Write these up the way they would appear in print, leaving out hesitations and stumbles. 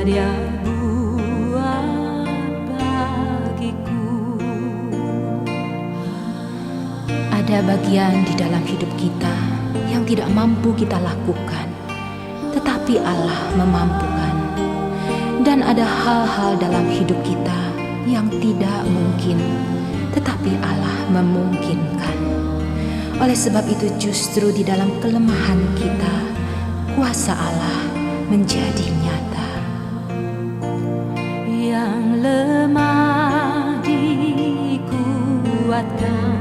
Dia buat bagiku. Ada bagian di dalam hidup kita yang tidak mampu kita lakukan, tetapi Allah memampukan. Dan ada hal-hal dalam hidup kita yang tidak mungkin, tetapi Allah memungkinkan. Oleh sebab itu justru di dalam kelemahan kita, kuasa Allah menjadi nyata. Yang lemah dikuatkan,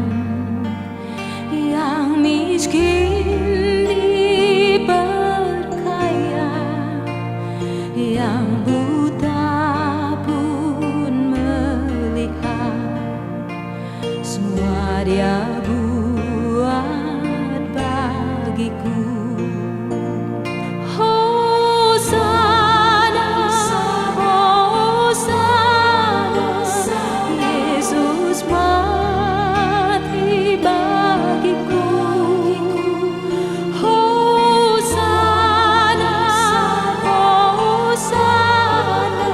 yang miskin diperkaya, yang buta pun melihat. Semua Dia buat bagiku. Hosana, Hosana, Yesus mati bagiku. Hosana, Hosana,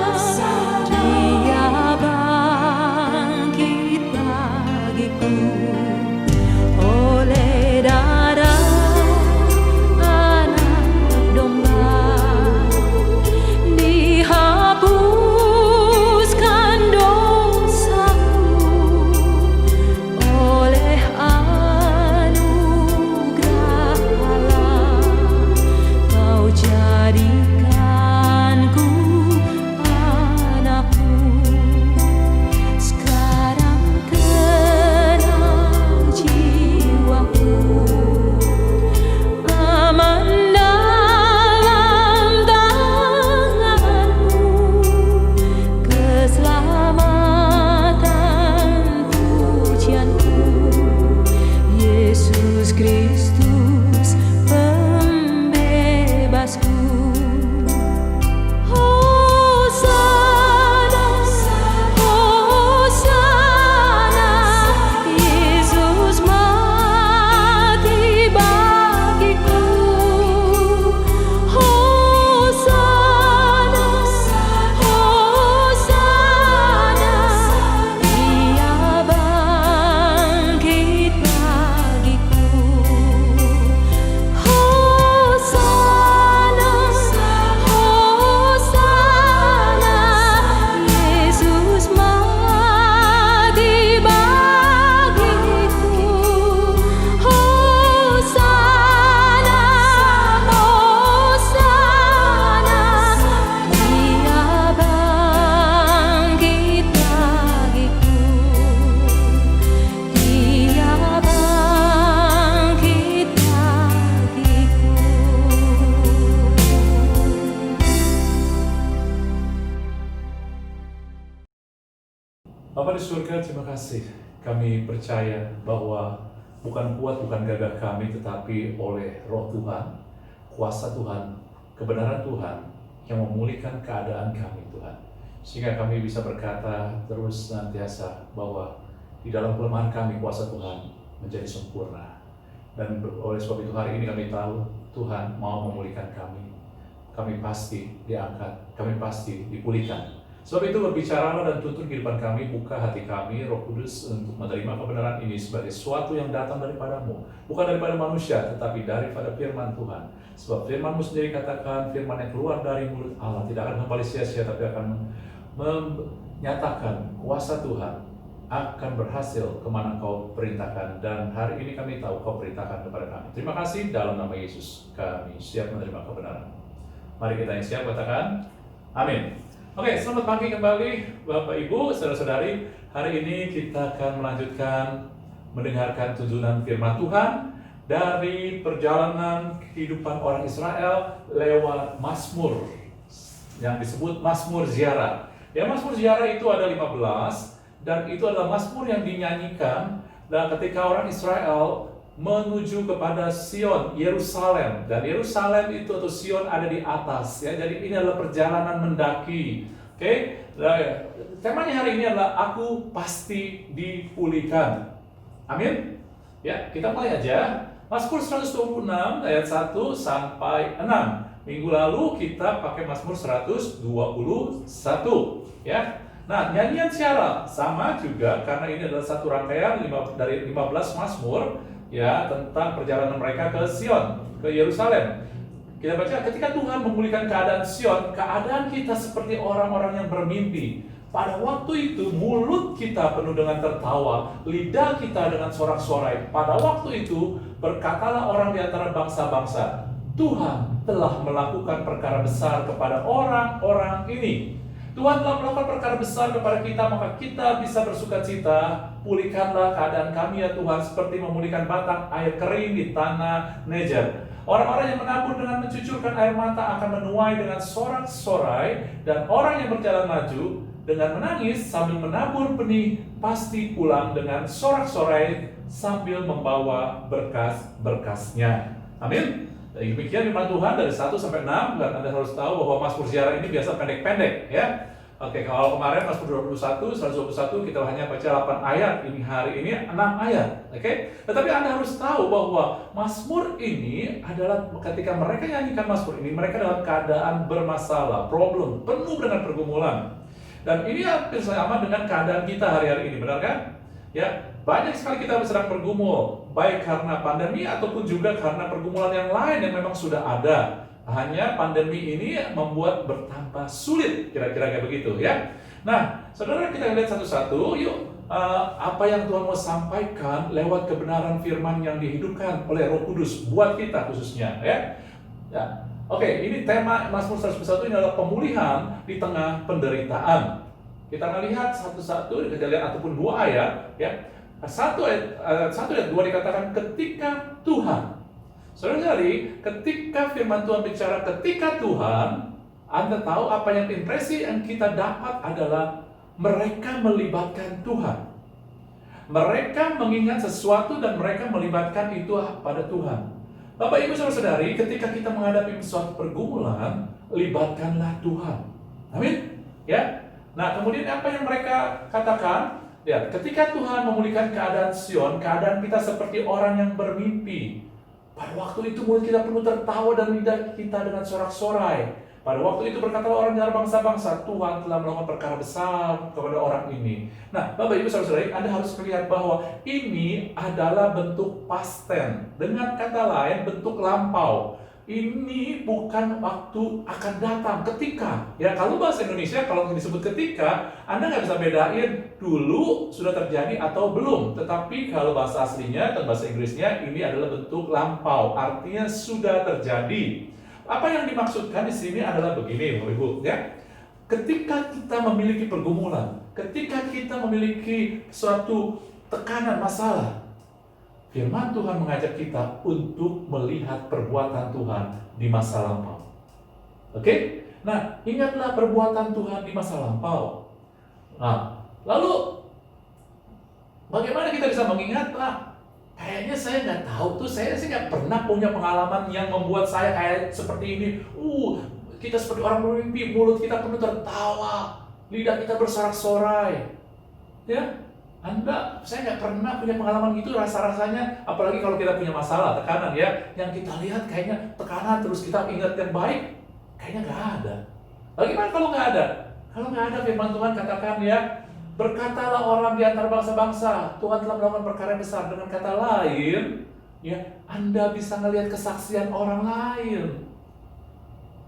Dia bangkit bagiku. Oleh darah anak domba dihapuskan dosaku. Oleh anugerah Allah Kau jadikanku anakmu. Sekarang tenang jiwaku, aman dalam tangan-Mu. Keselamatan pujianku, Yesus Kristus pembebasku. Hosana, Hosana, Yesus mati bagiku. Hosana, Hosana, Dia bangkit bagiku. Hosana, Hosana, Yesus mati bagiku. Hosana, Hosana, Dia bangkit bagiku. Dia bangkit bagiku. Bapa di surga, terima kasih. Kami percaya bahwa bukan kuat, bukan gagah kami, tetapi oleh Roh Tuhan, kuasa Tuhan, kebenaran Tuhan yang memulihkan keadaan kami, Tuhan. Sehingga kami bisa berkata terus senantiasa bahwa di dalam kelemahan kami, kuasa Tuhan menjadi sempurna. Dan oleh sebab itu hari ini kami tahu Tuhan mau memulihkan kami. Kami pasti diangkat, kami pasti dipulihkan. Sebab itu berbicaralah dan tuntun kehidupan kami, buka hati kami, Roh Kudus, untuk menerima kebenaran ini sebagai sesuatu yang datang daripadamu, bukan daripada manusia, tetapi daripada firman Tuhan. Sebab firman-Mu sendiri katakan, firman yang keluar dari mulut Allah tidak akan kembali sia-sia, tapi akan menyatakan kuasa Tuhan akan berhasil kemana Kau perintahkan. Dan hari ini kami tahu Kau perintahkan kepada kami. Terima kasih, dalam nama Yesus kami siap menerima kebenaran. Mari kita yang siap katakan amin. Oke, selamat pagi kembali Bapak Ibu, saudara-saudari. Hari ini kita akan melanjutkan mendengarkan tuntunan firman Tuhan dari perjalanan kehidupan orang Israel lewat Mazmur yang disebut Mazmur Ziarah. Ya, Mazmur Ziarah itu ada 15 dan itu adalah Mazmur yang dinyanyikan dan ketika orang Israel menuju kepada Sion, Yerusalem, dan Yerusalem itu atau Sion ada di atas, ya. Jadi ini adalah perjalanan mendaki. Oke, temanya hari ini adalah aku pasti dipulihkan. Amin. Ya, kita mulai aja. Mazmur 126 ayat 1 sampai 6. Minggu lalu kita pakai Mazmur 121, ya. Nah, nyanyian syarat sama juga karena ini adalah satu rangkaian dari 15 Mazmur, ya, tentang perjalanan mereka ke Sion, ke Yerusalem. Kita baca, ketika Tuhan memulihkan keadaan Sion, keadaan kita seperti orang-orang yang bermimpi. Pada waktu itu mulut kita penuh dengan tertawa, lidah kita dengan sorak-sorai. Pada waktu itu berkatalah orang di antara bangsa-bangsa, Tuhan telah melakukan perkara besar kepada orang-orang ini. Tuhan telah melakukan perkara besar kepada kita, maka kita bisa bersukacita. Pulihkanlah keadaan kami ya Tuhan, seperti memulihkan batang air kering di tanah Negev. Orang-orang yang menabur dengan mencucurkan air mata akan menuai dengan sorak-sorai, dan orang yang berjalan maju dengan menangis sambil menabur benih pasti pulang dengan sorak-sorai sambil membawa berkas-berkasnya. Amin. Demikian firman Tuhan dari 1 sampai 6, dan Anda harus tahu bahwa Mazmur Ziarah ini biasa pendek-pendek, ya. Oke, kalau kemarin Mazmur 121 kita hanya baca 8 ayat, ini hari ini 6 ayat. Oke. Tetapi Anda harus tahu bahwa Mazmur ini adalah ketika mereka nyanyikan Mazmur ini, mereka dalam keadaan bermasalah, problem, penuh dengan pergumulan. Dan ini hampir sama dengan keadaan kita hari-hari ini, benar kan? Ya, banyak sekali kita sedang bergumul, baik karena pandemi ataupun juga karena pergumulan yang lain yang memang sudah ada. Hanya pandemi ini membuat bertambah sulit, kira-kira kayak begitu, ya. Nah, saudara, kita lihat satu-satu, yuk. Apa yang Tuhan mau sampaikan lewat kebenaran firman yang dihidupkan oleh Roh Kudus buat kita khususnya, ya. Ya. Oke, ini tema Mazmur 121 ini adalah pemulihan di tengah penderitaan. Kita melihat satu-satu, kita lihat ataupun 2 ayat, ya. Satu ayat 2 dikatakan ketika Tuhan. Saudara-saudari, ketika firman Tuhan bicara ketika Tuhan, Anda tahu apa yang impresi yang kita dapat adalah mereka melibatkan Tuhan. Mereka mengingat sesuatu dan mereka melibatkan itu pada Tuhan. Bapak Ibu Saudara-saudari, ketika kita menghadapi suatu pergumulan, libatkanlah Tuhan. Amin. Ya. Nah, kemudian apa yang mereka katakan? Ya, ketika Tuhan memulihkan keadaan Sion, keadaan kita seperti orang yang bermimpi. Pada waktu itu mulut kita penuh tertawa dan lidah kita dengan sorak-sorai. Pada waktu itu berkatalah orang dari bangsa-bangsa, Tuhan telah melakukan perkara besar kepada orang ini. Nah, Bapak Ibu Saudara-saudari, Anda harus melihat bahwa ini adalah bentuk past tense. Dengan kata lain, bentuk lampau. Ini bukan waktu akan datang, ketika. Ya, kalau bahasa Indonesia, kalau disebut ketika, Anda nggak bisa bedain dulu sudah terjadi atau belum. Tetapi kalau bahasa aslinya dan bahasa Inggrisnya, ini adalah bentuk lampau. Artinya sudah terjadi. Apa yang dimaksudkan di sini adalah begini, Bapak Ibu, ya. Ketika kita memiliki pergumulan, ketika kita memiliki suatu tekanan masalah, firman Tuhan mengajak kita untuk melihat perbuatan Tuhan di masa lampau. Oke? Nah, ingatlah perbuatan Tuhan di masa lampau. Nah, lalu bagaimana kita bisa mengingat? Kayaknya saya nggak tahu tuh, saya sih nggak pernah punya pengalaman yang membuat saya kayak seperti ini. Kita seperti orang bermimpi, mulut kita penuh tertawa, lidah kita bersorak-sorai. Ya, saya nggak pernah punya pengalaman gitu rasa-rasanya. Apalagi kalau kita punya masalah, tekanan, ya, yang kita lihat kayaknya tekanan terus kita ingat yang baik, kayaknya nggak ada. Bagaimana kalau nggak ada? Kalau nggak ada, firman Tuhan katakan, ya, berkatalah orang di antara bangsa-bangsa, Tuhan telah melakukan perkara yang besar. Dengan kata lain, ya, Anda bisa melihat kesaksian orang lain.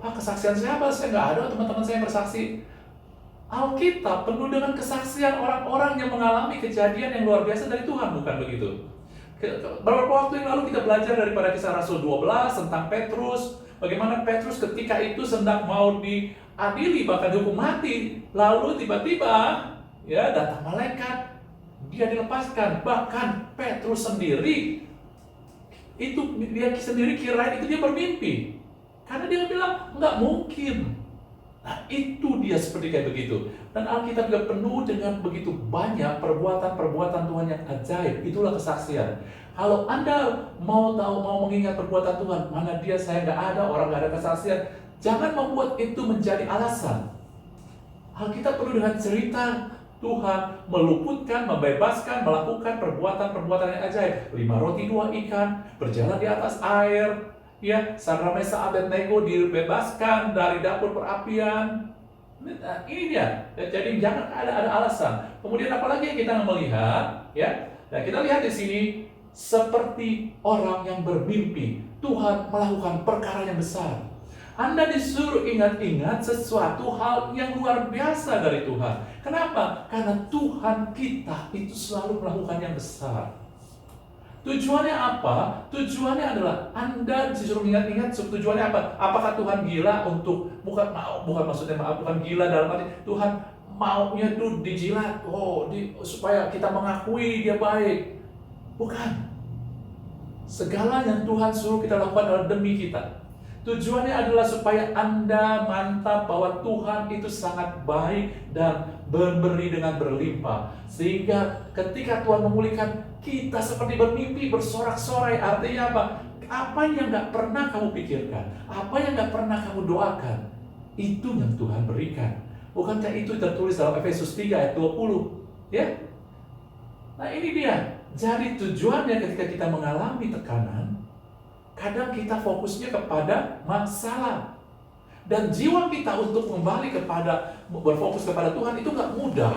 Pak, kesaksian siapa? Saya nggak ada, teman-teman saya yang bersaksi. Alkitab penuh dengan kesaksian orang-orang yang mengalami kejadian yang luar biasa dari Tuhan, bukan begitu? Beberapa waktu yang lalu kita belajar daripada Kisah Rasul 12 tentang Petrus. Bagaimana Petrus ketika itu sedang mau diadili, bahkan dihukum mati. Lalu tiba-tiba, ya, datang malaikat, dia dilepaskan. Bahkan Petrus sendiri, dia sendiri kirain itu dia bermimpi. Karena dia bilang, nggak mungkin. Nah, itu dia seperti kayak begitu. Dan Alkitab juga penuh dengan begitu banyak perbuatan-perbuatan Tuhan yang ajaib. Itulah kesaksian. Kalau Anda mau mengingat perbuatan Tuhan, mana dia, saya nggak ada, orang nggak ada kesaksian, jangan membuat itu menjadi alasan. Alkitab penuh dengan cerita Tuhan meluputkan, membebaskan, melakukan perbuatan-perbuatan yang ajaib. 5 roti 2 ikan, berjalan di atas air, Ya, Sadrak Meshach Abednego dibebaskan dari dapur perapian. Nah, ini dia. Jadi jangan ada alasan. Kemudian apalagi yang kita melihat, ya? Nah, kita lihat di sini seperti orang yang bermimpi. Tuhan melakukan perkara yang besar. Anda disuruh ingat-ingat sesuatu hal yang luar biasa dari Tuhan. Kenapa? Karena Tuhan kita itu selalu melakukan yang besar. Tujuannya apa? Tujuannya adalah Anda disuruh ingat-ingat. Tujuannya apa? Apakah Tuhan gila untuk bukan gila dalam arti Tuhan maunya tuh dijilat, supaya kita mengakui Dia baik. Bukan. Segala yang Tuhan suruh kita lakukan adalah demi kita. Tujuannya adalah supaya Anda mantap bahwa Tuhan itu sangat baik dan memberi dengan berlimpah. Sehingga ketika Tuhan memulihkan, kita seperti bermimpi, bersorak-sorai. Artinya apa? Apa yang gak pernah kamu pikirkan, apa yang gak pernah kamu doakan, itu yang Tuhan berikan. Bukankah itu tertulis dalam Efesus 3 ayat 20? Ya? Nah ini dia. Jadi tujuannya ketika kita mengalami tekanan, kadang kita fokusnya kepada masalah. Dan jiwa kita untuk kembali berfokus kepada Tuhan itu gak mudah.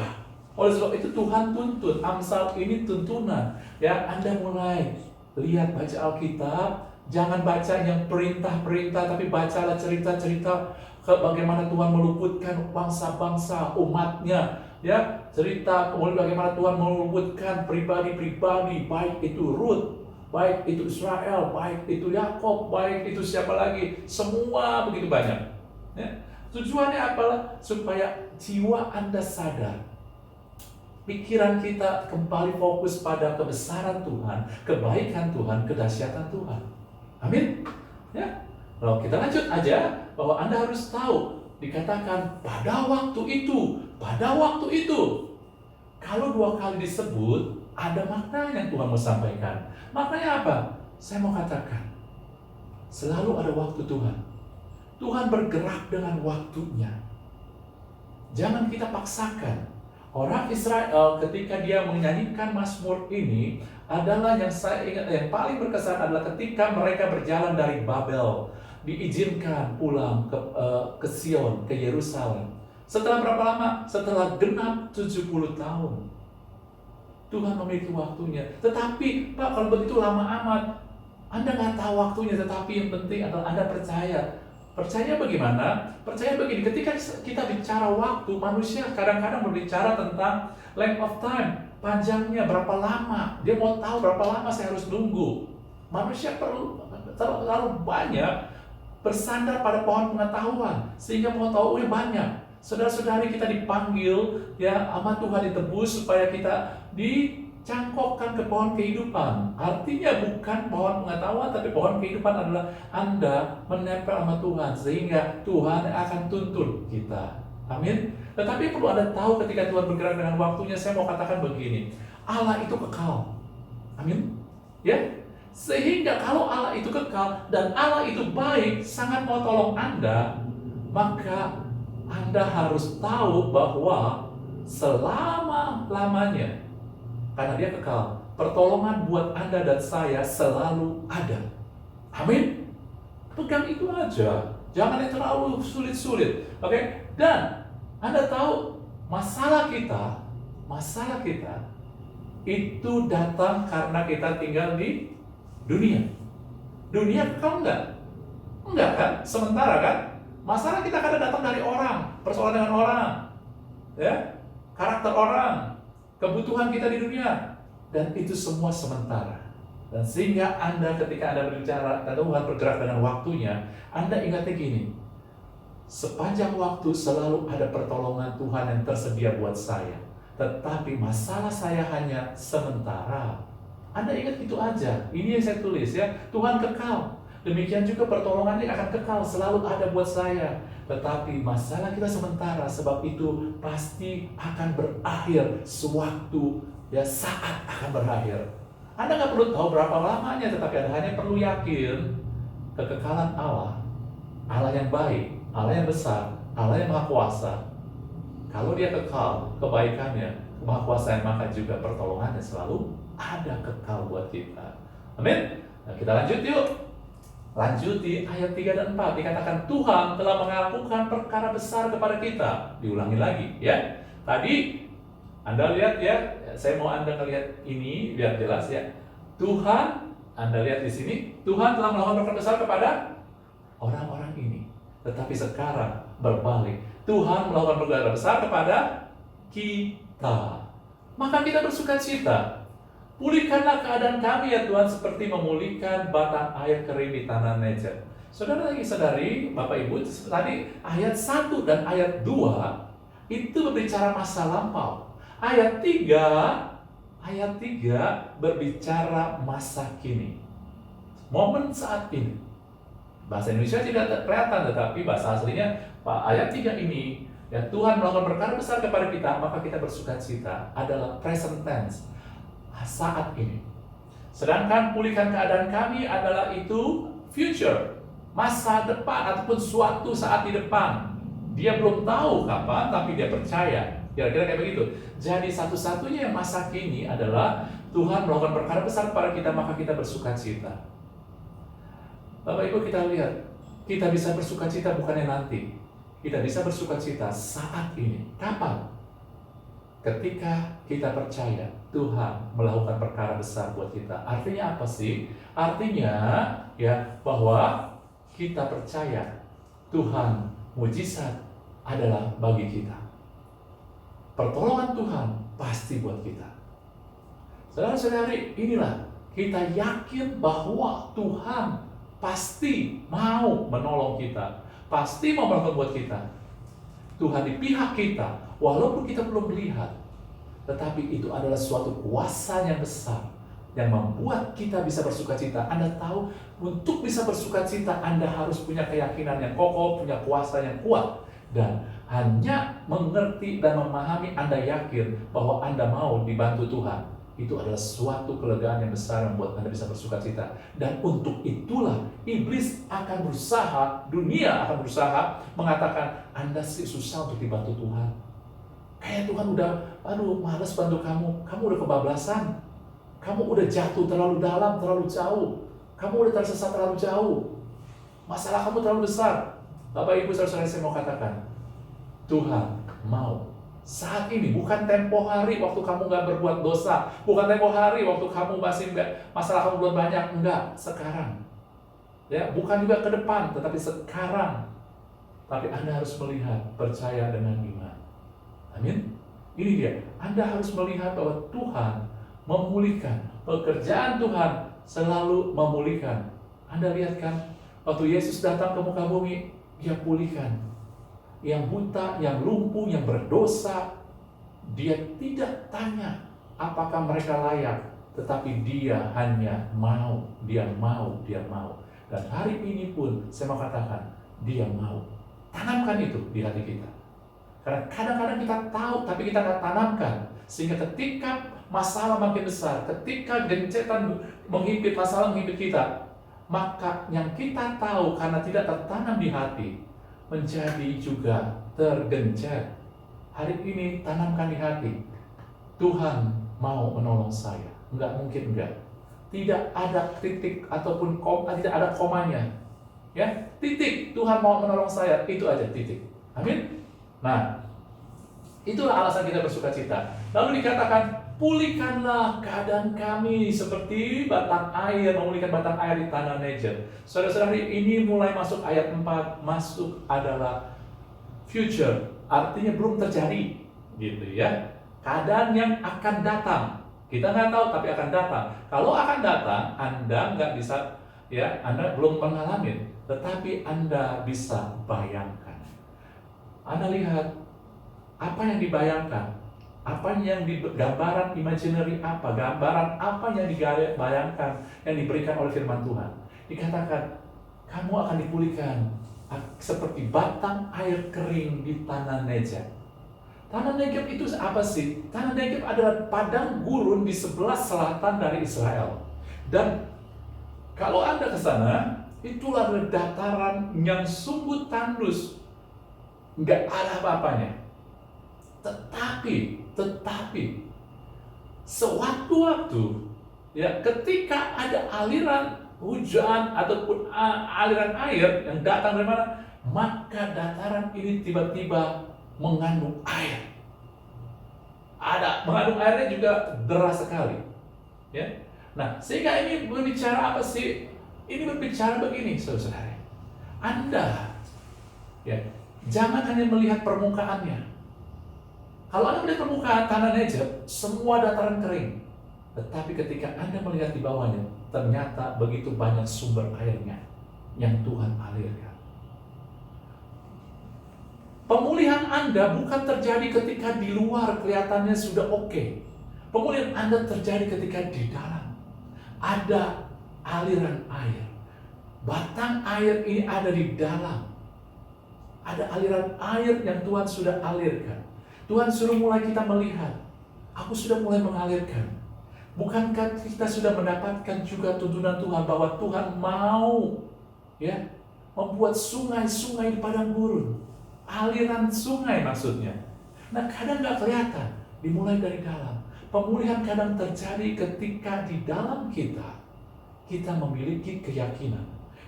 Oleh sebab itu Tuhan tuntut. Amsal ini tuntunan. Ya, Anda mulai lihat, baca Alkitab. Jangan baca yang perintah-perintah, tapi bacalah cerita-cerita bagaimana Tuhan meluputkan bangsa-bangsa umatnya. Ya, cerita kemudian bagaimana Tuhan meluputkan pribadi-pribadi, baik itu Ruth, baik itu Israel, baik itu Yakob, baik itu siapa lagi, semua begitu banyak. Ya. Tujuannya apalah? Supaya jiwa Anda sadar, pikiran kita kembali fokus pada kebesaran Tuhan, kebaikan Tuhan, kedahsyatan Tuhan. Amin. Ya. Lalu kita lanjut aja bahwa Anda harus tahu, dikatakan pada waktu itu. Kalau 2 kali disebut, ada makna yang Tuhan mau sampaikan. Maknanya apa? Saya mau katakan, selalu ada waktu Tuhan. Tuhan bergerak dengan waktunya. Jangan kita paksakan. Orang Israel ketika dia menyanyikan Mazmur ini adalah yang saya ingat, yang paling berkesan adalah ketika mereka berjalan dari Babel, diizinkan pulang ke Sion, ke Yerusalem. Setelah berapa lama? Setelah genap 70 tahun. Tuhan memiliki waktunya. Tetapi Pak, kalau begitu lama amat, Anda nggak tahu waktunya. Tetapi yang penting adalah Anda percaya. Percaya bagaimana? Percaya begini, ketika kita bicara waktu, manusia kadang-kadang berbicara tentang length of time, panjangnya berapa lama. Dia mau tahu berapa lama saya harus nunggu. Manusia perlu terlalu banyak bersandar pada pohon pengetahuan, sehingga mau tahu banyak. Saudara-saudari kita dipanggil ya sama Tuhan ditebus supaya kita dicangkokkan ke pohon kehidupan. Artinya bukan pohon pengetahuan, tapi pohon kehidupan adalah Anda menempel sama Tuhan sehingga Tuhan akan tuntun kita. Amin. Tetapi perlu Anda tahu ketika Tuhan bergerak dengan waktunya, saya mau katakan begini, Allah itu kekal. Amin. Ya. Sehingga kalau Allah itu kekal dan Allah itu baik, sangat mau tolong Anda, maka Anda harus tahu bahwa selama-lamanya, karena Dia kekal, pertolongan buat Anda dan saya selalu ada. Amin. Pegang itu aja. Jangan yang terlalu sulit-sulit. Oke? Dan Anda tahu masalah kita itu datang karena kita tinggal di dunia. Dunia kekal enggak? Enggak kan? Sementara kan? Masalah kita kadang datang dari orang, persoalan dengan orang, ya, karakter orang, kebutuhan kita di dunia, dan itu semua sementara. Dan sehingga Anda ketika Anda berbicara, Tuhan bergerak dengan waktunya, Anda ingatnya gini, sepanjang waktu selalu ada pertolongan Tuhan yang tersedia buat saya, tetapi masalah saya hanya sementara. Anda ingat itu aja, ini yang saya tulis ya, Tuhan kekal. Demikian juga pertolongannya akan kekal, selalu ada buat saya. Tetapi masalah kita sementara, sebab itu pasti akan berakhir sewaktu, ya saat akan berakhir. Anda nggak perlu tahu berapa lamanya, tetapi Anda hanya perlu yakin kekekalan Allah, Allah yang baik, Allah yang besar, Allah yang maha kuasa. Kalau Dia kekal, kebaikannya, kemahakuasaan, maka juga pertolongannya selalu ada kekal buat kita. Amin. Nah, kita lanjut yuk. lanjuti ayat 3 dan 4, dikatakan Tuhan telah mengakukan perkara besar kepada kita. Diulangi lagi ya. Tadi Anda lihat ya, saya mau Anda melihat ini biar jelas ya. Tuhan, Anda lihat di sini, Tuhan telah melakukan perkara besar kepada orang-orang ini. Tetapi sekarang berbalik, Tuhan melakukan perkara besar kepada kita. Maka kita bersukacita. Pulihkanlah keadaan kami ya Tuhan, seperti memulihkan batang air kering di tanah Negev. Saudara lagi sadari, Bapak Ibu, tadi ayat 1 dan ayat 2 itu berbicara masa lampau. Ayat 3 berbicara masa kini. Momen saat ini. Bahasa Indonesia tidak kelihatan, tetapi bahasa aslinya ayat 3 ini, ya Tuhan melakukan perkara besar kepada kita, maka kita bersukacita, adalah present tense, saat ini. Sedangkan pulihkan keadaan kami adalah itu future, masa depan ataupun suatu saat di depan. Dia belum tahu kapan, tapi dia percaya. Kira-kira kayak begitu. Jadi satu-satunya yang masa kini adalah Tuhan melakukan perkara besar kepada kita, maka kita bersukacita. Bapak Ibu, kita lihat, kita bisa bersukacita bukannya nanti. Kita bisa bersukacita saat ini. Kapan? Ketika kita percaya Tuhan melakukan perkara besar buat kita. Artinya apa sih? Artinya ya bahwa kita percaya Tuhan mujizat adalah bagi kita. Pertolongan Tuhan pasti buat kita. Saudara-saudari, inilah kita yakin bahwa Tuhan pasti mau menolong kita, pasti mau melakukan buat kita. Tuhan di pihak kita, walaupun kita belum melihat, tetapi itu adalah suatu kuasa yang besar yang membuat kita bisa bersukacita. Anda tahu, untuk bisa bersukacita Anda harus punya keyakinan yang kokoh, punya kuasa yang kuat, dan hanya mengerti dan memahami Anda yakin bahwa Anda mau dibantu Tuhan. Itu adalah suatu kelegaan yang besar yang membuat Anda bisa bersukacita. Dan untuk itulah iblis akan berusaha, dunia akan berusaha mengatakan, Anda sih susah untuk dibantu Tuhan. Kayak Tuhan udah, aduh males bantu kamu udah kebablasan. Kamu udah jatuh terlalu dalam, terlalu jauh. Kamu udah tersesat terlalu jauh. Masalah kamu terlalu besar. Bapak Ibu saudara saya mau katakan, Tuhan mau saat ini, bukan tempo hari waktu kamu nggak berbuat dosa, bukan tempo hari waktu kamu masih masalah kamu belum banyak, enggak, sekarang. Ya, bukan juga ke depan, tetapi sekarang. Tapi Anda harus melihat, percaya dengan iman. Amin. Ini dia. Anda harus melihat bahwa Tuhan memulihkan. Pekerjaan Tuhan selalu memulihkan. Anda lihat kan, waktu Yesus datang ke muka bumi, Dia pulihkan. Yang buta, yang lumpuh, yang berdosa, Dia tidak tanya apakah mereka layak, tetapi Dia hanya mau, Dia mau. Dan hari ini pun saya mau katakan, Dia mau. Tanamkan itu di hati kita. Karena kadang-kadang kita tahu, tapi kita nggak tanamkan. Sehingga ketika masalah makin besar, ketika gencetan menghimpit, masalah menghimpit kita, maka yang kita tahu karena tidak tertanam di hati, menjadi juga tergencet. Hari ini tanamkan di hati, Tuhan mau menolong saya. Enggak mungkin enggak. Tidak ada titik ataupun tidak ada komanya. Ya, titik, Tuhan mau menolong saya, itu aja titik. Amin. Nah, itulah alasan kita bersukacita. Lalu dikatakan, pulihkanlah keadaan kami seperti batang air, memulihkan batang air di tanah Negev. Saudara-saudari, ini mulai masuk ayat 4, masuk adalah future, artinya belum terjadi, gitu ya. Keadaan yang akan datang, kita nggak tahu tapi akan datang. Kalau akan datang, Anda nggak bisa, ya, Anda belum mengalami, tetapi Anda bisa bayangkan. Anda lihat apa yang dibayangkan. Apa yang gambaran imaginary apa, gambaran apa yang dibayangkan, yang diberikan oleh firman Tuhan. Dikatakan, kamu akan dipulihkan seperti batang air kering di tanah Negev. Tanah Negev itu apa sih? Tanah Negev adalah padang gurun di sebelah selatan dari Israel. Dan kalau Anda ke sana, itulah dataran yang sungguh tandus, nggak ada apa-apanya. Tetapi sewaktu-waktu, ya, ketika ada aliran hujan ataupun aliran air yang datang dari mana, maka dataran ini tiba-tiba mengandung air. Mengandung airnya juga deras sekali. Ya. Nah, sehingga ini berbicara apa sih? Ini berbicara begini, saudara-saudara. Anda, ya, jangan hanya melihat permukaannya. Kalau Anda melihat permukaan tanah Negev, semua dataran kering. Tetapi ketika Anda melihat di bawahnya, ternyata begitu banyak sumber airnya yang Tuhan alirkan. Pemulihan Anda bukan terjadi ketika di luar kelihatannya sudah oke. Pemulihan Anda terjadi ketika di dalam ada aliran air. Batang air ini ada di dalam. Ada aliran air yang Tuhan sudah alirkan. Tuhan suruh mulai kita melihat. Aku sudah mulai mengalirkan. Bukankah kita sudah mendapatkan juga tuntunan Tuhan bahwa Tuhan mau, ya, membuat sungai-sungai di padang gurun. Aliran sungai maksudnya. Nah, kadang nggak kelihatan, dimulai dari dalam. Pemulihan kadang terjadi ketika di dalam kita memiliki keyakinan.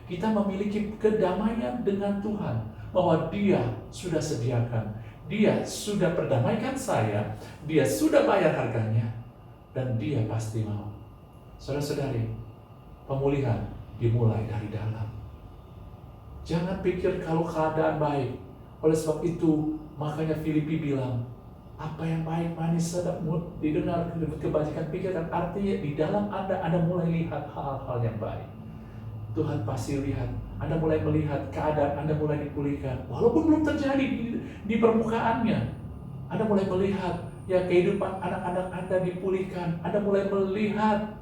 Kita memiliki kedamaian dengan Tuhan, bahwa Dia sudah sediakan, Dia sudah perdamaikan saya, Dia sudah bayar harganya, dan Dia pasti mau. Saudara-saudari, pemulihan dimulai dari dalam. Jangan pikir kalau keadaan baik. Oleh sebab itu, makanya Filipi bilang, apa yang baik, manis, sedap, didengar, kebajikan pikiran. Artinya di dalam Anda mulai lihat hal-hal yang baik. Tuhan pasti lihat, Anda mulai melihat keadaan Anda mulai dipulihkan. Walaupun belum terjadi di permukaannya, Anda mulai melihat, ya, kehidupan anak-anak Anda dipulihkan. Anda mulai melihat,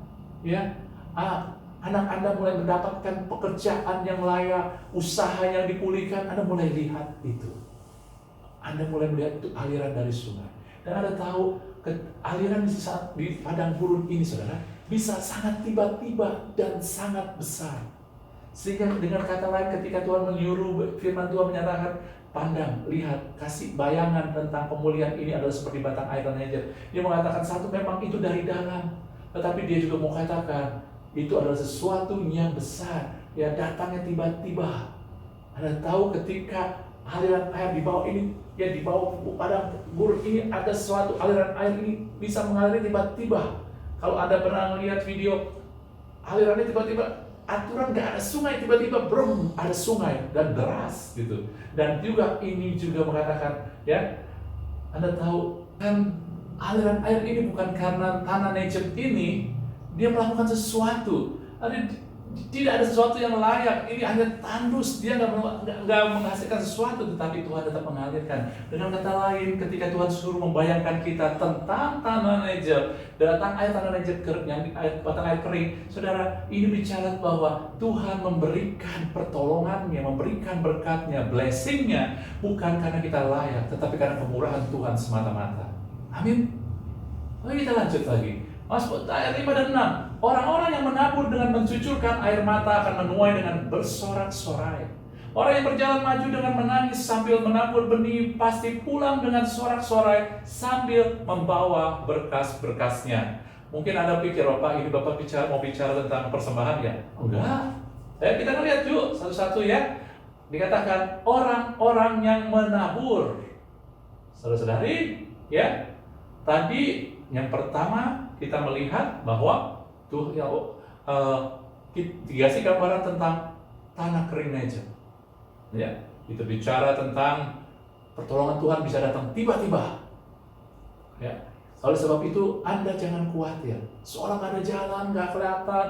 ya, anak Anda mulai mendapatkan pekerjaan yang layak, usaha yang dipulihkan. Anda mulai lihat itu. Anda mulai melihat itu aliran dari sungai. Dan Anda tahu aliran di padang gurun ini, saudara, bisa sangat tiba-tiba dan sangat besar. Sehingga dengan kata lain, ketika Tuhan menyuruh, firman Tuhan menyatakan, pandang, lihat, kasih bayangan tentang pemulihan ini adalah seperti batang air Negev. Dia mengatakan satu, memang itu dari dalam. Tetapi dia juga mau katakan, itu adalah sesuatu yang besar, ya, datangnya tiba-tiba. Anda tahu ketika aliran air di bawah ini, ya, di bawah padang gurun ini ada sesuatu, aliran air ini bisa mengalir tiba-tiba. Kalau Anda pernah melihat video, alirannya tiba-tiba, aturan nggak ada sungai, tiba-tiba brum, ada sungai dan deras gitu. Dan juga ini juga mengatakan, ya, Anda tahu kan aliran air ini bukan karena tanah Negev ini dia melakukan sesuatu. Tidak ada sesuatu yang layak. Ini hanya tandus. Dia nggak menghasilkan sesuatu, tetapi Tuhan tetap mengalirkan. Dengan kata lain, ketika Tuhan suruh membayangkan kita tentang tanah Negev, datang air tanah Negev yang batang air kering, saudara, ini bicara bahwa Tuhan memberikan pertolongannya, memberikan berkatnya, blessingnya, bukan karena kita layak, tetapi karena kemurahan Tuhan semata-mata. Amin. Lalu kita lanjut lagi. Ayat 5 dan 6. Orang-orang yang menabur dengan mencucurkan air mata akan menuai dengan bersorak-sorai. Orang yang berjalan maju dengan menangis sambil menabur benih pasti pulang dengan sorak-sorai sambil membawa berkas-berkasnya. Mungkin Anda pikir, Bapak, ini Bapak mau bicara tentang persembahan ya? Enggak. Kita lihat yuk satu-satu ya. Dikatakan orang-orang yang menabur. Saudara-saudari, ya. Tadi yang pertama kita melihat bahwa dikasih gambaran tentang tanah kering Negev. Ya, itu bicara tentang pertolongan Tuhan bisa datang tiba-tiba. Ya, oleh sebab itu Anda jangan khawatir. Seorang ada jalan nggak kelihatan,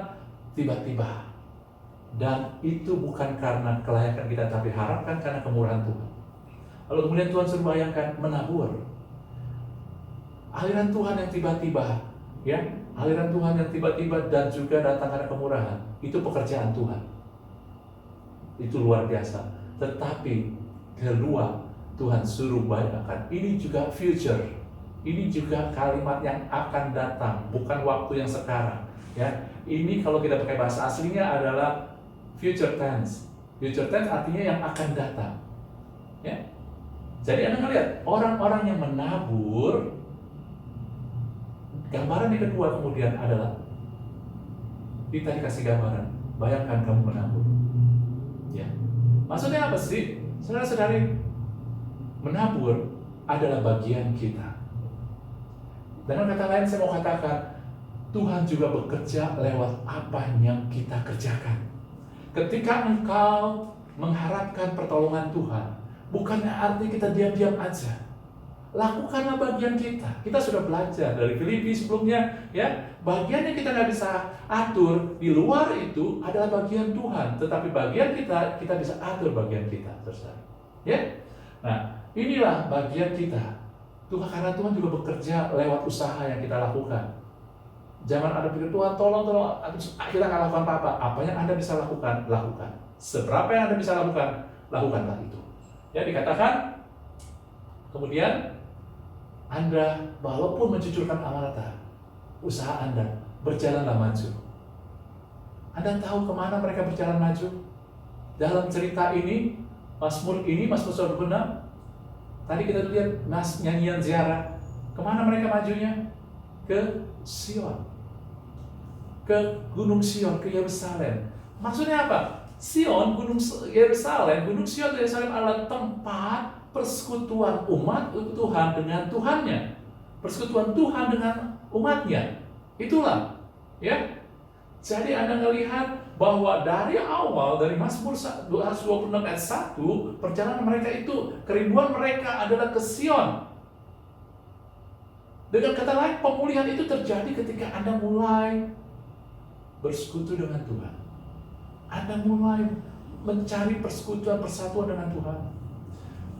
tiba-tiba. Dan itu bukan karena kelayakan kita, tapi harapkan karena kemurahan Tuhan. Lalu kemudian Tuhan suruh bayangkan menabur. Aliran Tuhan yang tiba-tiba, ya, aliran Tuhan yang tiba-tiba dan juga datang karena kemurahan, itu pekerjaan Tuhan. Itu luar biasa. Tetapi kedua, Tuhan suruh bayangkan, ini juga future. Ini juga kalimat yang akan datang, bukan waktu yang sekarang. Ya, ini kalau kita pakai bahasa aslinya adalah future tense. Future tense artinya yang akan datang. Ya. Jadi Anda melihat orang-orang yang menabur. Gambaran yang kedua kemudian adalah kita dikasih gambaran bayangkan kamu menabur. Ya. Maksudnya apa sih? Saudara-saudari, menabur adalah bagian kita. Dengan kata lain saya mau katakan, Tuhan juga bekerja lewat apa yang kita kerjakan. Ketika engkau mengharapkan pertolongan Tuhan, bukannya arti kita diam-diam aja. Lakukanlah bagian kita. Kita sudah belajar dari Filipi sebelumnya, ya. Bagian yang kita nggak bisa atur di luar itu adalah bagian Tuhan. Tetapi bagian kita bisa atur bagian kita, saudara. Ya. Nah, inilah bagian kita. Tuhan, karena Tuhan juga bekerja lewat usaha yang kita lakukan. Jangan ada pikir, Tuhan tolong, kita nggak lakukan apa-apa. Apa yang Anda bisa lakukan, lakukan. Seberapa yang Anda bisa lakukan, lakukanlah itu. Ya, dikatakan, kemudian Anda walaupun mencucurkan amarah, usaha Anda berjalanlah maju. Anda tahu kemana mereka berjalan maju? Dalam cerita ini, Mazmur 126, tadi kita lihat nyanyian ziarah. Kemana mereka majunya? Ke Sion, ke Gunung Sion, ke Yerusalem. Maksudnya apa? Sion, Gunung Yerusalem, Gunung Sion Yerusalem adalah tempat persekutuan umat Tuhan dengan Tuhannya, persekutuan Tuhan dengan umatnya. Itulah, ya. Jadi Anda melihat bahwa dari awal, dari Mazmur 126 ayat 1, perjalanan mereka itu, kerinduan mereka adalah ke Sion. Dengan kata lain, pemulihan itu terjadi ketika Anda mulai bersekutu dengan Tuhan. Anda mulai mencari persekutuan, persatuan dengan Tuhan.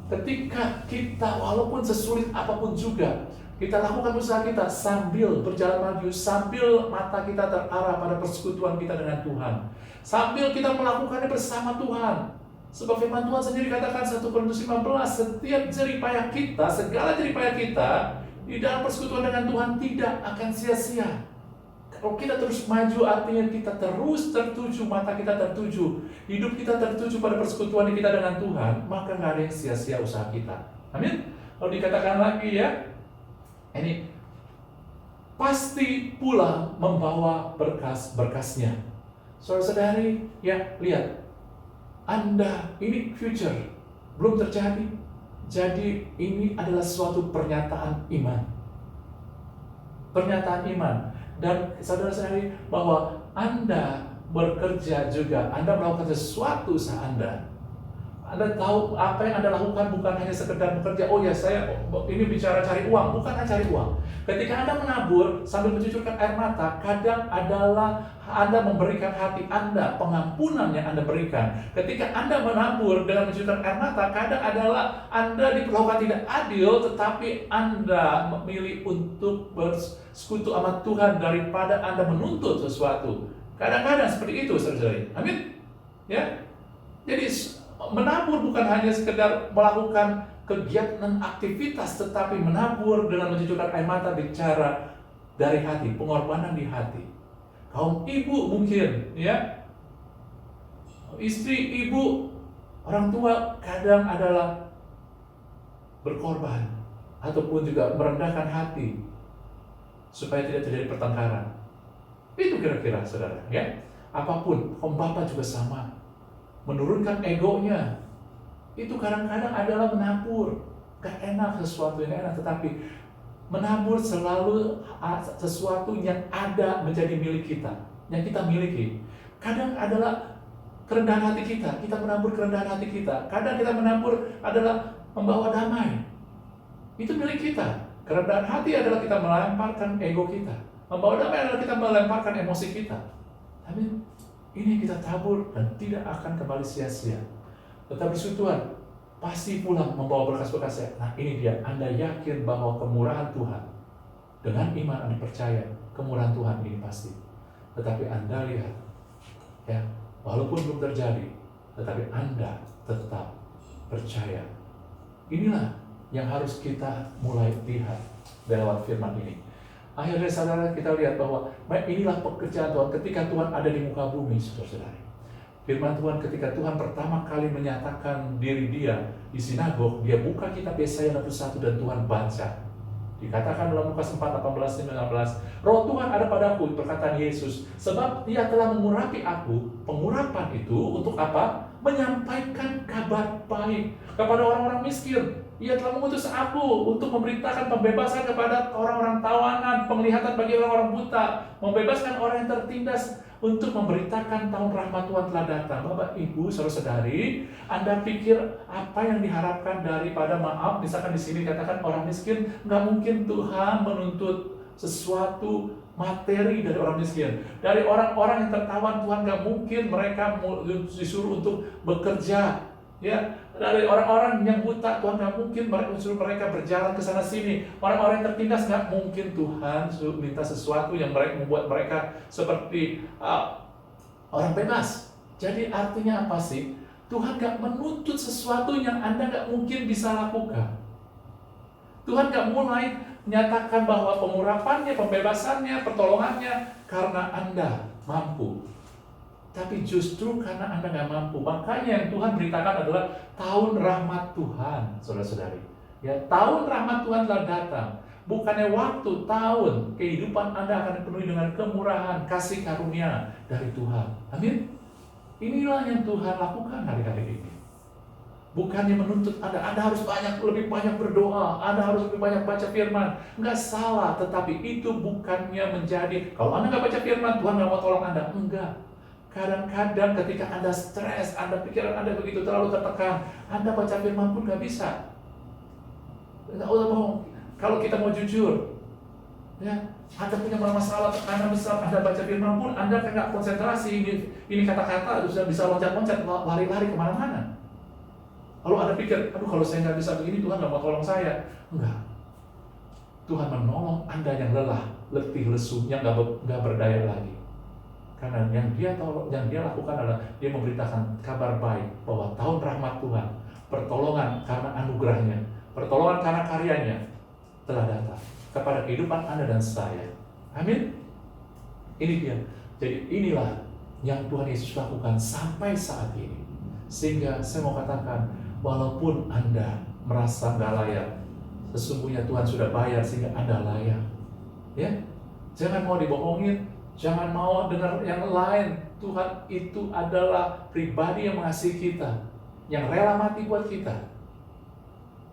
Ketika kita, walaupun sesulit apapun juga, kita lakukan usaha kita sambil berjalan maju, sambil mata kita terarah pada persekutuan kita dengan Tuhan, sambil kita melakukannya bersama Tuhan. Sebab firman Tuhan sendiri katakan 1 Korintus 15, setiap jeripayah kita, segala jeripayah kita di dalam persekutuan dengan Tuhan tidak akan sia-sia. Kalau kita terus maju, artinya kita terus tertuju, mata kita tertuju, hidup kita tertuju pada persekutuan kita dengan Tuhan, maka nggak ada yang sia-sia usaha kita. Amin. Kalau dikatakan lagi, ya, ini pasti pulang membawa berkas-berkasnya. Saudara-saudari, ya, lihat, Anda ini future belum terjadi. Jadi ini adalah suatu pernyataan iman. Pernyataan iman. Dan saudara-saudari, bahwa Anda bekerja juga, Anda melakukan sesuatu usaha Anda. Anda tahu apa yang Anda lakukan bukan hanya sekedar bekerja, oh ya saya ini bicara cari uang, bukan hanya cari uang. Ketika Anda menabur sambil mencucurkan air mata, kadang adalah Anda memberikan hati Anda, pengampunan yang Anda berikan. Ketika Anda menabur dengan mencucurkan air mata, kadang adalah Anda diperlakukan tidak adil, tetapi Anda memilih untuk bersekutu sama Tuhan daripada Anda menuntut sesuatu. Kadang-kadang seperti itu, saudara-saudari. Amin. Ya. Jadi menabur bukan hanya sekedar melakukan kegiatan aktivitas, tetapi menabur dengan mencucurkan air mata bicara dari hati, pengorbanan di hati. Kaum ibu mungkin, ya, istri, ibu, orang tua kadang adalah berkorban ataupun juga merendahkan hati supaya tidak terjadi pertengkaran. Itu kira-kira, saudara, ya. Apapun, kaum bapak juga sama. Menurunkan egonya, itu kadang-kadang adalah menabur. Gak enak sesuatu yang enak, tetapi menabur selalu sesuatu yang ada menjadi milik kita, yang kita miliki. Kadang adalah kerendahan hati kita menabur kerendahan hati kita. Kadang kita menabur adalah membawa damai. Itu milik kita. Kerendahan hati adalah kita melemparkan ego kita. Membawa damai adalah kita melemparkan emosi kita. Amin. Ini kita tabur dan tidak akan kembali sia-sia. Tetapi Tuhan pasti pulang membawa berkas-berkasnya. Nah, ini dia, Anda yakin bahwa kemurahan Tuhan, dengan iman Anda percaya kemurahan Tuhan ini pasti. Tetapi Anda lihat, ya, walaupun belum terjadi, tetapi Anda tetap percaya. Inilah yang harus kita mulai lihat lewat firman ini. Akhirnya saudara, kita lihat bahwa inilah pekerjaan Tuhan ketika Tuhan ada di muka bumi, saudara-saudari. Firman Tuhan ketika Tuhan pertama kali menyatakan diri dia di sinagog, dia buka kitab Yesaya 61 dan Tuhan baca. Dikatakan dalam Lukas 4, 18, 19, Roh Tuhan ada padaku, perkataan Yesus, sebab Dia telah mengurapi aku. Pengurapan itu untuk apa? Menyampaikan kabar baik kepada orang-orang miskin. Ia telah mengutus aku untuk memberitakan pembebasan kepada orang-orang tawanan, penglihatan bagi orang-orang buta, membebaskan orang yang tertindas, untuk memberitakan tahun rahmat Tuhan telah datang. Bapak, Ibu, saudara-saudari, Anda pikir apa yang diharapkan daripada maaf? Misalkan di sini katakan orang miskin, nggak mungkin Tuhan menuntut sesuatu materi dari orang miskin. Dari orang-orang yang tertawan, Tuhan nggak mungkin mereka disuruh untuk bekerja. Ya, dari orang-orang yang buta, Tuhan nggak mungkin suruh mereka berjalan ke sana sini. Orang-orang yang tertindas, nggak mungkin Tuhan suruh minta sesuatu yang membuat mereka seperti orang bebas. Jadi artinya apa sih? Tuhan nggak menuntut sesuatu yang Anda nggak mungkin bisa lakukan. Tuhan nggak mulai menyatakan bahwa pengurapannya, pembebasannya, pertolongannya karena Anda mampu. Tapi justru karena Anda nggak mampu. Makanya yang Tuhan beritakan adalah tahun rahmat Tuhan, saudara-saudari. Ya, tahun rahmat Tuhan telah datang. Bukannya waktu, tahun. Kehidupan Anda akan dipenuhi dengan kemurahan, kasih karunia dari Tuhan. Amin. Inilah yang Tuhan lakukan hari-hari ini. Bukannya menuntut Anda harus lebih banyak berdoa, Anda harus lebih banyak baca firman. Enggak salah, tetapi itu bukannya menjadi, kalau Anda nggak baca firman, Tuhan nggak mau tolong Anda. Enggak. Kadang-kadang ketika Anda stres, pikiran Anda begitu terlalu tertekan, Anda baca firman pun nggak bisa. Nggak usah bohong. Kalau kita mau jujur, ya, Anda punya masalah tekanan besar, Anda baca firman pun Anda nggak konsentrasi. Ini kata-kata sudah bisa loncat-loncat, lari-lari kemana-mana. Lalu Anda pikir, aduh kalau saya nggak bisa begini, Tuhan nggak mau tolong saya. Enggak. Tuhan menolong Anda yang lelah, letih, lesu, yang nggak berdaya lagi. Karena yang dia lakukan adalah dia memberitakan kabar baik bahwa tahun rahmat Tuhan, pertolongan karena anugerahnya, pertolongan karena karyanya telah datang kepada kehidupan Anda dan saya. Amin. Ini dia. Jadi inilah yang Tuhan Yesus lakukan sampai saat ini. Sehingga saya mau katakan, walaupun Anda merasa nggak layak, sesungguhnya Tuhan sudah bayar sehingga Anda layak. Ya, jangan mau dibohongin. Jangan mau dengar yang lain. Tuhan itu adalah pribadi yang mengasihi kita, yang rela mati buat kita.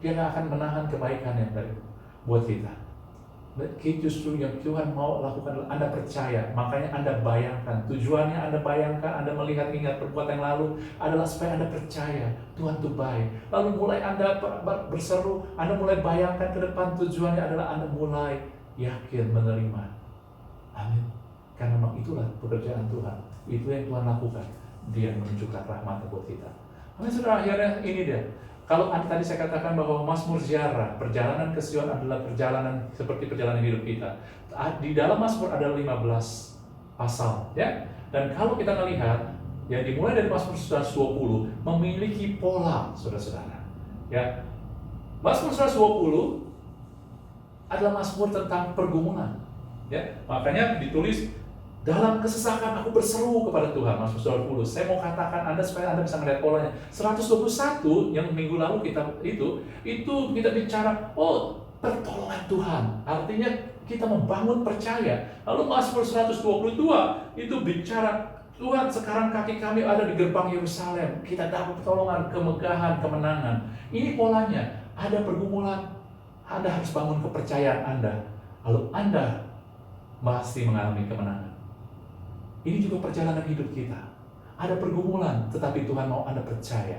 Dia nggak akan menahan kebaikannya buat kita. Justru yang Tuhan mau lakukan adalah Anda percaya. Makanya Anda bayangkan, tujuannya Anda bayangkan, Anda melihat-ingat perbuatan yang lalu adalah supaya Anda percaya Tuhan itu baik. Lalu mulai Anda berseru, Anda mulai bayangkan ke depan, tujuannya adalah Anda mulai yakin menerima. Amin. Karena memang itulah pekerjaan Tuhan. Itu yang Tuhan lakukan. Dia menunjukkan rahmat buat kita. Amin, saudara, akhirnya ini dia. Kalau tadi saya katakan bahwa Mazmur Ziarah, perjalanan ke Sion adalah perjalanan seperti perjalanan hidup kita. Di dalam Mazmur ada 15 pasal, ya. Dan kalau kita melihat, ya dimulai dari Mazmur 120 memiliki pola, saudara-saudara. Ya, Mazmur 120 adalah Mazmur tentang pergumulan. Ya, makanya ditulis dalam kesesakan aku berseru kepada Tuhan, Mazmur 120. Saya mau katakan Anda supaya Anda bisa melihat polanya. 121 yang minggu lalu kita itu kita bicara pertolongan Tuhan. Artinya kita membangun percaya. Lalu Mazmur 122 itu bicara Tuhan, sekarang kaki kami ada di gerbang Yerusalem. Kita dapat pertolongan, kemegahan, kemenangan. Ini polanya. Ada pergumulan, Anda harus bangun kepercayaan Anda. Lalu Anda masih mengalami kemenangan. Ini juga perjalanan hidup kita. Ada pergumulan, tetapi Tuhan mau Anda percaya.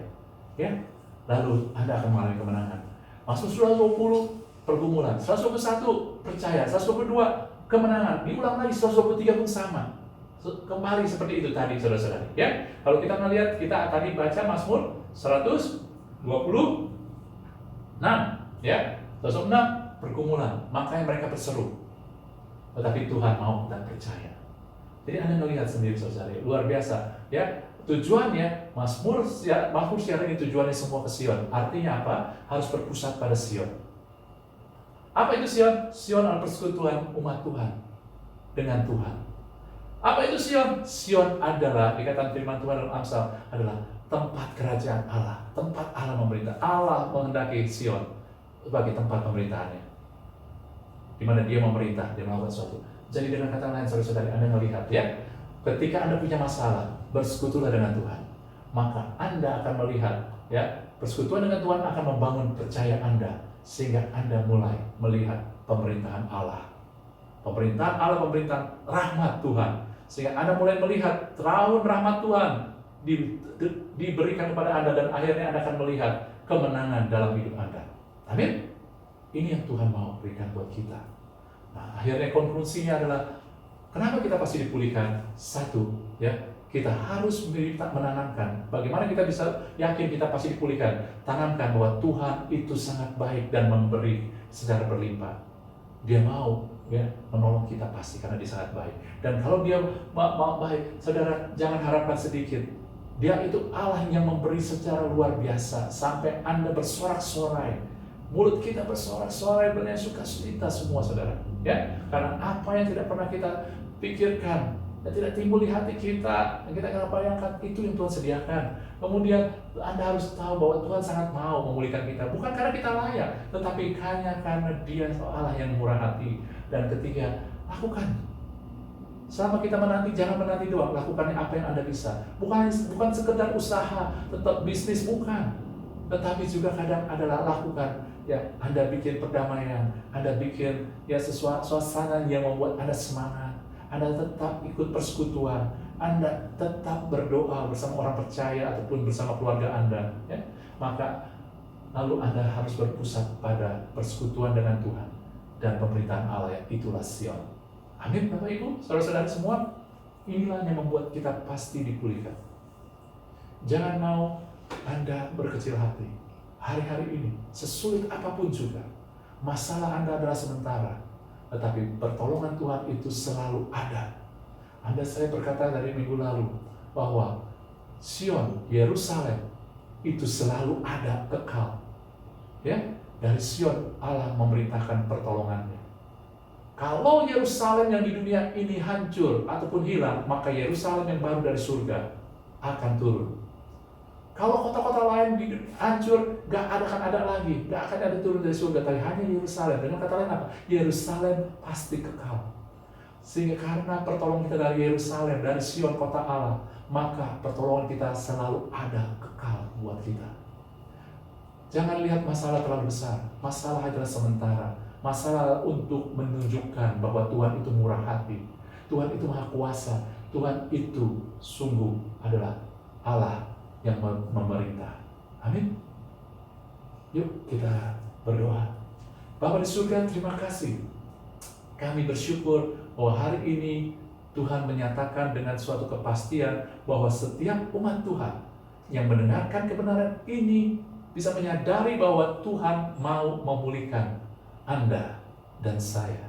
Ya, lalu Anda akan mengalami kemenangan. Mazmur 120 pergumulan, 121 percaya, 122 kemenangan. Diulang lagi 123 pun sama. Kembali seperti itu tadi, saudara-saudari. Ya, kalau kita melihat, kita tadi baca Mazmur 126, ya, 106 pergumulan. Makanya mereka berseru. Tetapi Tuhan mau dan percaya. Jadi Anda melihat sendiri, saudara, luar biasa. Ya, tujuannya Mazmur Ziarah ini tujuannya semua ke Sion. Artinya apa? Harus berpusat pada Sion. Apa itu Sion? Sion adalah persekutuan umat Tuhan dengan Tuhan. Apa itu Sion? Sion adalah, dikatakan firman Tuhan dalam Amsal, adalah tempat kerajaan Allah, tempat Allah memerintah. Allah menghendaki Sion sebagai tempat pemerintahannya. di mana dia memerintah, dia melakukan sesuatu. Jadi dengan kata lain, saudara-saudari, Anda melihat ya, ketika Anda punya masalah, bersekutulah dengan Tuhan. Maka Anda akan melihat ya, persekutuan dengan Tuhan akan membangun percaya Anda, sehingga Anda mulai melihat pemerintahan Allah. Pemerintahan Allah, pemerintahan rahmat Tuhan. Sehingga Anda mulai melihat tahun rahmat Tuhan diberikan kepada Anda, dan akhirnya Anda akan melihat kemenangan dalam hidup Anda. Amin. Ini yang Tuhan mau berikan buat kita. Nah, akhirnya konklusinya adalah kenapa kita pasti dipulihkan? Satu, ya, kita harus menanamkan. Bagaimana kita bisa yakin kita pasti dipulihkan? Tanamkan bahwa Tuhan itu sangat baik dan memberi secara berlimpah. Dia mau ya menolong kita pasti karena dia sangat baik. Dan kalau dia mau baik, saudara jangan harapkan sedikit. Dia itu Allah yang memberi secara luar biasa sampai Anda bersorak-sorai. Mulut kita bersorak-sorai, berlian sukacita semua, saudara. Ya, karena apa yang tidak pernah kita pikirkan dan tidak timbul di hati kita, yang kita akan bayangkan, itu yang Tuhan sediakan. Kemudian Anda harus tahu bahwa Tuhan sangat mau memulihkan kita, bukan karena kita layak, tetapi hanya karena Dia Allah yang murah hati. Dan ketiga, lakukan. Selama kita menanti, jangan menanti doang, lakukan apa yang Anda bisa. Bukan sekedar usaha, tetap bisnis, bukan. Tetapi juga kadang adalah lakukan. Ya, Anda bikin perdamaian, Anda bikin ya suasana yang membuat Anda semangat. Anda tetap ikut persekutuan, Anda tetap berdoa bersama orang percaya ataupun bersama keluarga Anda, ya. Maka lalu Anda harus berpusat pada persekutuan dengan Tuhan dan pemerintahan Allah, ya. Itulah Sion. Amin, Bapak Ibu, saudara-saudara semua. Inilah yang membuat kita pasti dipulihkan. Jangan mau Anda berkecil hati. Hari-hari ini, sesulit apapun juga, masalah Anda adalah sementara, tetapi pertolongan Tuhan itu selalu ada. Saya berkata dari minggu lalu bahwa Sion, Yerusalem itu selalu ada, kekal. Ya, dari Sion Allah memerintahkan pertolongannya. Kalau Yerusalem yang di dunia ini hancur ataupun hilang, maka Yerusalem yang baru dari surga akan turun. Kalau kota-kota lain hancur, gak akan ada lagi, gak akan ada turun dari surga, tapi hanya Yerusalem. Dengan kata lain apa? Yerusalem pasti kekal. Sehingga karena pertolongan kita dari Yerusalem, dari Sion kota Allah, maka pertolongan kita selalu ada, kekal buat kita. Jangan lihat masalah terlalu besar. Masalah adalah sementara. Masalah untuk menunjukkan bahwa Tuhan itu murah hati, Tuhan itu maha kuasa, Tuhan itu sungguh adalah Allah yang memerintah. Amin. Yuk kita berdoa. Bapa di surga, terima kasih. Kami bersyukur bahwa hari ini Tuhan menyatakan dengan suatu kepastian bahwa setiap umat Tuhan yang mendengarkan kebenaran ini bisa menyadari bahwa Tuhan mau memulihkan Anda dan saya.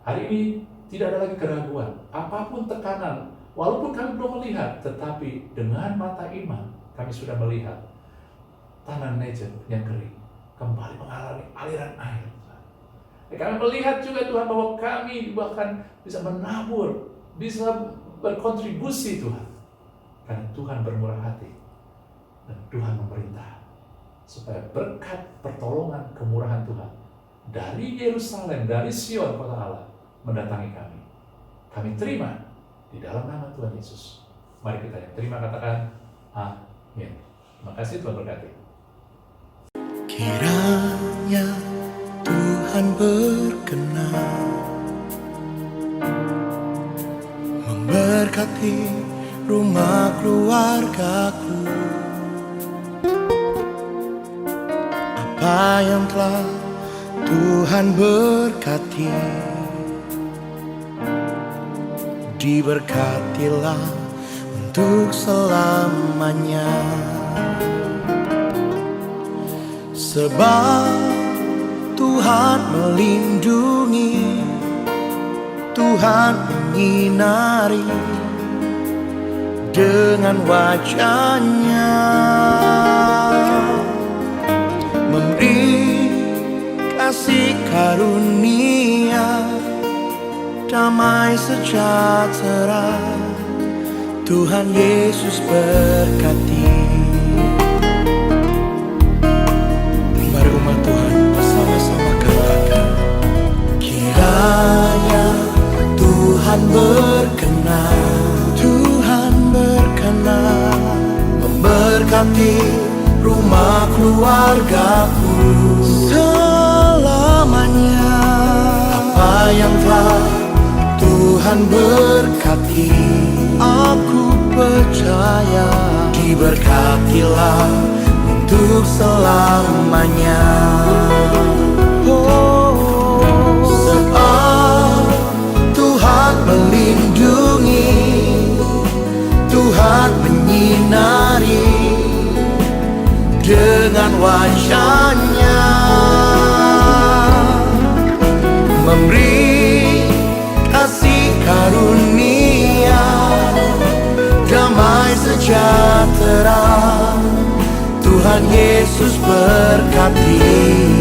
Hari ini tidak ada lagi keraguan, apapun tekanan. Walaupun kami belum melihat, tetapi dengan mata iman kami sudah melihat tanah Negev yang kering kembali mengalami aliran air. Kami melihat juga Tuhan bahwa kami bahkan bisa menabur, bisa berkontribusi Tuhan. Karena Tuhan bermurah hati dan Tuhan memerintah supaya berkat pertolongan kemurahan Tuhan dari Yerusalem, dari Sion kota Allah mendatangi kami. Kami terima di dalam nama Tuhan Yesus. Mari kita yang terima katakan amin. Terima kasih, Tuhan berkati. Kiranya Tuhan berkenan memberkati rumah keluargaku. Apa yang telah Tuhan berkati, diberkatilah untuk selamanya. Sebab Tuhan melindungi, Tuhan menyinari dengan wajah-Nya, memberi kasih karunia, damai sejahtera. Tuhan Yesus berkati. Mari umat Tuhan bersama-sama katakan, bersama keluargaku selamanya. Apa yang telah Tuhan berkati, aku percaya diberkatilah untuk selamanya. Sebab Tuhan melindungi, Tuhan menyinari dengan wajah-Nya, memberi kasih karunia, damai sejahtera. Tuhan Yesus berkati.